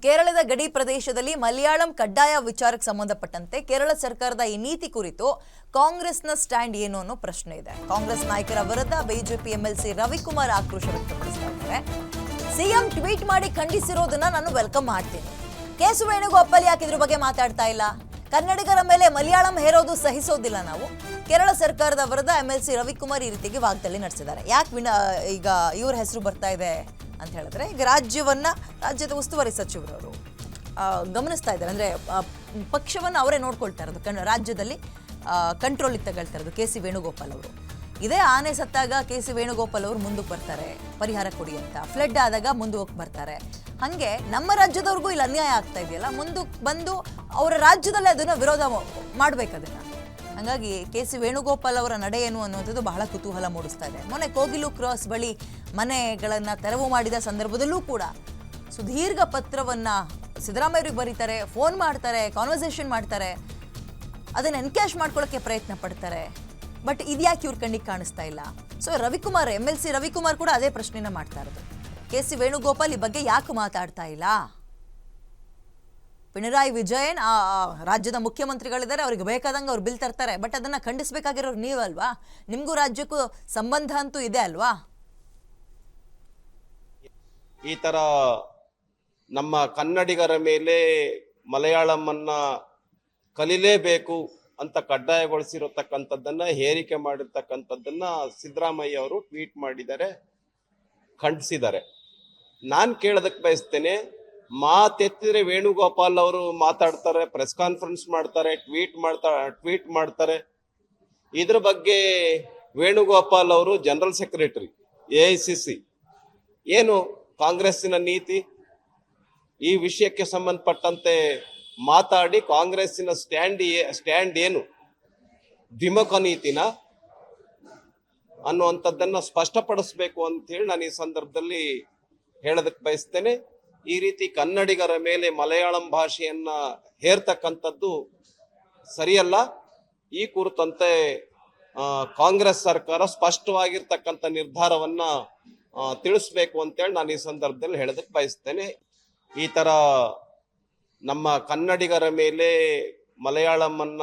ಕೇರಳದ ಗಡಿ ಪ್ರದೇಶದಲ್ಲಿ ಮಲಯಾಳಂ ಕಡ್ಡಾಯ ವಿಚಾರಕ್ಕೆ ಸಂಬಂಧಪಟ್ಟಂತೆ ಕೇರಳ ಸರ್ಕಾರದ ಈ ನೀತಿ ಕುರಿತು ಕಾಂಗ್ರೆಸ್ನ ಸ್ಟ್ಯಾಂಡ್ ಏನು ಅನ್ನೋ ಪ್ರಶ್ನೆ ಇದೆ. ಕಾಂಗ್ರೆಸ್ ನಾಯಕರ ವಿರುದ್ಧ ಬಿಜೆಪಿ ಎಂಎಲ್ಸಿ ರವಿಕುಮಾರ್ ಆಕ್ರೋಶ ವ್ಯಕ್ತಪಡಿಸ್ತಾ ಇದ್ದಾರೆ. ಸಿಎಂ ಟ್ವೀಟ್ ಮಾಡಿ ಖಂಡಿಸಿರೋದನ್ನ ನಾನು ವೆಲ್ಕಮ್ ಮಾಡ್ತೀನಿ. ಕೆ.ಸಿ. ವೇಣುಗೋಪಾಲ್ ಯಾಕೆ ಇದ್ರ ಬಗ್ಗೆ ಮಾತಾಡ್ತಾ ಇಲ್ಲ? ಕನ್ನಡಿಗರ ಮೇಲೆ ಮಲಯಾಳಂ ಹೇರೋದು ಸಹಿಸೋದಿಲ್ಲ ನಾವು. ಕೇರಳ ಸರ್ಕಾರದ ವಿರುದ್ಧ ಎಂಎಲ್ಸಿ ರವಿಕುಮಾರ್ ಈ ರೀತಿಗೆ ವಾಗ್ದಾಳಿ ನಡೆಸಿದ್ದಾರೆ. ಯಾಕೆ ಈಗ ಇವ್ರ ಹೆಸರು ಬರ್ತಾ ಇದೆ ಅಂತ ಹೇಳಿದ್ರೆ, ಈಗ ರಾಜ್ಯದ ಉಸ್ತುವಾರಿ ಸಚಿವರವರು ಗಮನಿಸ್ತಾ ಇದ್ದಾರೆ. ಅಂದರೆ ಪಕ್ಷವನ್ನು ಅವರೇ ನೋಡ್ಕೊಳ್ತಾ ಇರೋದು, ರಾಜ್ಯದಲ್ಲಿ ಕಂಟ್ರೋಲಿಗೆ ತಗೊಳ್ತಾ ಇರೋದು ಕೆ.ಸಿ. ವೇಣುಗೋಪಾಲ್ ಅವರು. ಇದೇ ಆನೆ ಸತ್ತಾಗ ಕೆ.ಸಿ. ವೇಣುಗೋಪಾಲ್ ಅವರು ಮುಂದಕ್ಕೆ ಬರ್ತಾರೆ ಪರಿಹಾರ ಕೊಡಿ ಅಂತ, ಫ್ಲಡ್ ಆದಾಗ ಮುಂದಕ್ಕೆ ಬರ್ತಾರೆ. ಹಾಗೆ ನಮ್ಮ ರಾಜ್ಯದವ್ರಿಗೂ ಇಲ್ಲಿ ಅನ್ಯಾಯ ಆಗ್ತಾ ಇದೆಯಲ್ಲ, ಮುಂದಕ್ಕೆ ಬಂದು ಅವರ ರಾಜ್ಯದಲ್ಲೇ ಅದನ್ನು ವಿರೋಧ ಮಾಡಬೇಕು ಅದನ್ನು. ಹಾಗಾಗಿ ಕೆ.ಸಿ. ವೇಣುಗೋಪಾಲ್ ಅವರ ನಡೆ ಏನು ಅನ್ನುವಂಥದ್ದು ಬಹಳ ಕುತೂಹಲ ಮೂಡಿಸ್ತಾ ಇದೆ. ಮೊನ್ನೆ ಕೋಗಿಲು ಕ್ರಾಸ್ ಬಳಿ ಮನೆಗಳನ್ನು ತೆರವು ಮಾಡಿದ ಸಂದರ್ಭದಲ್ಲೂ ಕೂಡ ಸುದೀರ್ಘ ಪತ್ರವನ್ನು ಸಿದ್ದರಾಮಯ್ಯವ್ರಿಗೆ ಬರೀತಾರೆ, ಫೋನ್ ಮಾಡ್ತಾರೆ, ಕಾನ್ವರ್ಸೇಷನ್ ಮಾಡ್ತಾರೆ, ಅದನ್ನು ಎನ್ಕ್ಯಾಶ್ ಮಾಡ್ಕೊಳ್ಳೋಕ್ಕೆ ಪ್ರಯತ್ನ ಪಡ್ತಾರೆ. ಬಟ್ ಇದ್ಯಾಕೆ ಇವ್ರ ಕಣ್ಣಿಗೆ ಕಾಣಿಸ್ತಾ ಇಲ್ಲ? ಸೊ ರವಿಕುಮಾರ್, ಎಂಎಲ್ಸಿ ರವಿಕುಮಾರ್ ಕೂಡ ಅದೇ ಪ್ರಶ್ನೆನ ಮಾಡ್ತಾ ಇರೋದು. ಕೆ.ಸಿ. ವೇಣುಗೋಪಾಲ್ ಈ ಬಗ್ಗೆ ಯಾಕೆ ಮಾತಾಡ್ತಾ ಇಲ್ಲ? ಪಿಣರಾಯಿ ವಿಜಯನ್ ರಾಜ್ಯದ ಮುಖ್ಯಮಂತ್ರಿಗಳಿದ್ದಾರೆ, ಅವ್ರಿಗೆ ಬೇಕಾದಂಗೆ ಅವ್ರು ಬಿಲ್ ತರ್ತಾರೆ. ಬಟ್ ಅದನ್ನ ಖಂಡಿಸ್ಬೇಕಾಗಿರೋರು ನೀವಲ್ವಾ? ನಿಮ್ಗೂ ರಾಜ್ಯಕ್ಕೂ ಸಂಬಂಧ ಅಂತೂ ಇದೆ ಅಲ್ವಾ? ಈ ತರ ನಮ್ಮ ಕನ್ನಡಿಗರ ಮೇಲೆ ಮಲಯಾಳಂ ಅನ್ನ ಕಲಿಲೇಬೇಕು ಅಂತ ಕಡ್ಡಾಯಗೊಳಿಸಿರತಕ್ಕಂಥದ್ದನ್ನ, ಹೇರಿಕೆ ಮಾಡಿರ್ತಕ್ಕಂಥದ್ದನ್ನ ಸಿದ್ದರಾಮಯ್ಯ ಅವರು ಟ್ವೀಟ್ ಮಾಡಿದ್ದಾರೆ, ಖಂಡಿಸಿದ್ದಾರೆ. ನಾನು ಕೇಳೋದಕ್ಕೆ ಬಯಸ್ತೇನೆ, ಮಾತೆತ್ತಿದ್ರೆ ವೇಣುಗೋಪಾಲ್ ಅವರು ಮಾತಾಡ್ತಾರೆ, ಪ್ರೆಸ್ ಕಾನ್ಫರೆನ್ಸ್ ಮಾಡ್ತಾರೆ, ಟ್ವೀಟ್ ಮಾಡ್ತಾರೆ. ಇದ್ರ ಬಗ್ಗೆ ವೇಣುಗೋಪಾಲ್ ಅವರು ಜನರಲ್ ಸೆಕ್ರೆಟರಿ AICC. ಏನು ಕಾಂಗ್ರೆಸ್ಸಿನ ನೀತಿ? ಈ ವಿಷಯಕ್ಕೆ ಸಂಬಂಧಪಟ್ಟಂತೆ ಮಾತಾಡಿ ಕಾಂಗ್ರೆಸ್ಸಿನ ಸ್ಟ್ಯಾಂಡ್ ಏನು, ದ್ವಿಮುಖ ನೀತಿನ ಅನ್ನುವಂಥದ್ದನ್ನ ಸ್ಪಷ್ಟಪಡಿಸ್ಬೇಕು ಅಂತ ಹೇಳಿ ನಾನು ಈ ಸಂದರ್ಭದಲ್ಲಿ ಹೇಳೋದಕ್ಕೆ ಬಯಸ್ತೇನೆ. ಈ ರೀತಿ ಕನ್ನಡಿಗರ ಮೇಲೆ ಮಲಯಾಳಂ ಭಾಷೆಯನ್ನ ಹೇರ್ತಕ್ಕಂಥದ್ದು ಸರಿಯಲ್ಲ. ಈ ಕುರಿತಂತೆ ಕಾಂಗ್ರೆಸ್ ಸರ್ಕಾರ ಸ್ಪಷ್ಟವಾಗಿರ್ತಕ್ಕಂಥ ನಿರ್ಧಾರವನ್ನ ತಿಳಿಸ್ಬೇಕು ಅಂತೇಳಿ ನಾನು ಈ ಸಂದರ್ಭದಲ್ಲಿ ಹೇಳೋದಕ್ಕೆ ಬಯಸ್ತೇನೆ. ಈ ತರ ನಮ್ಮ ಕನ್ನಡಿಗರ ಮೇಲೆ ಮಲಯಾಳಂ ಅನ್ನ